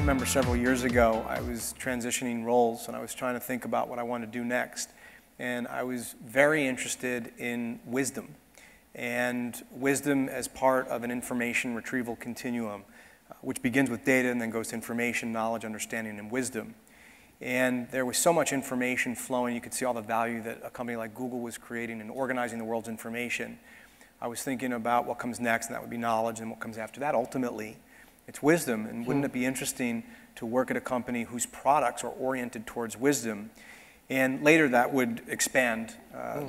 remember several years ago, I was transitioning roles and I was trying to think about what I wanted to do next. And I was very interested in wisdom, and wisdom as part of an information retrieval continuum, which begins with data and then goes to information, knowledge, understanding, and wisdom. And there was so much information flowing, you could see all the value that a company like Google was creating and organizing the world's information. I was thinking about what comes next, and that would be knowledge, and what comes after that, ultimately, it's wisdom. And wouldn't it be interesting to work at a company whose products are oriented towards wisdom? And later that would expand,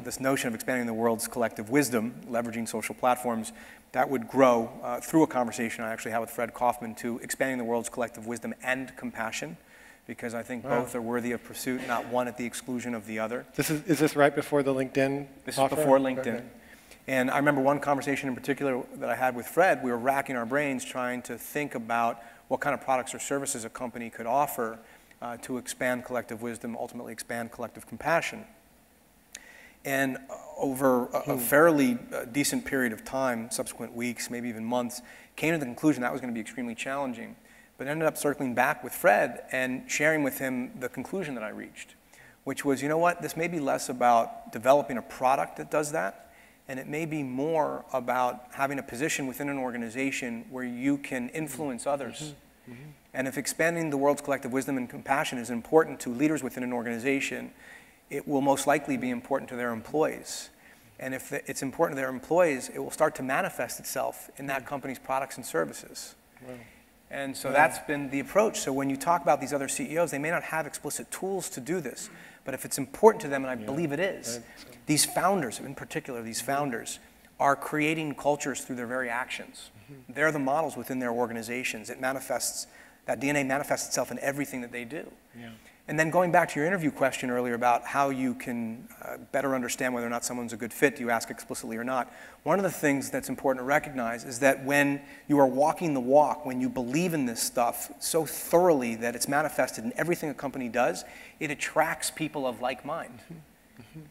this notion of expanding the world's collective wisdom, leveraging social platforms, that would grow through a conversation I actually had with Fred Kaufman to expanding the world's collective wisdom and compassion, because I think both are worthy of pursuit, not one at the exclusion of the other. Is this right before the LinkedIn This offer? is before LinkedIn. Okay. And I remember one conversation in particular that I had with Fred. We were racking our brains trying to think about what kind of products or services a company could offer to expand collective wisdom, ultimately expand collective compassion. And over a fairly decent period of time, subsequent weeks, maybe even months, came to the conclusion that was going to be extremely challenging, but ended up circling back with Fred and sharing with him the conclusion that I reached, which was, you know what, this may be less about developing a product that does that, and it may be more about having a position within an organization where you can influence others. And if expanding the world's collective wisdom and compassion is important to leaders within an organization, it will most likely be important to their employees. And if it's important to their employees, it will start to manifest itself in that company's products and services. Wow. And so that's been the approach. So when you talk about these other CEOs, they may not have explicit tools to do this, but if it's important to them, and I believe it is, these founders, in particular, these founders, are creating cultures through their very actions. They're the models within their organizations. It manifests, that DNA manifests itself in everything that they do. And then going back to your interview question earlier about how you can better understand whether or not someone's a good fit, do you ask explicitly or not? One of the things that's important to recognize is that when you are walking the walk, when you believe in this stuff so thoroughly that it's manifested in everything a company does, it attracts people of like mind.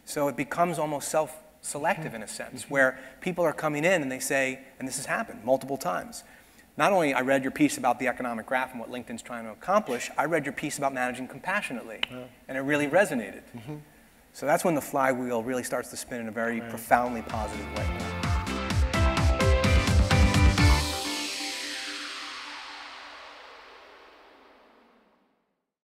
So it becomes almost self-selective in a sense, where people are coming in and they say, and this has happened multiple times, not only I read your piece about the economic graph and what LinkedIn's trying to accomplish, I read your piece about managing compassionately, and it really resonated. So that's when the flywheel really starts to spin in a very profoundly positive way.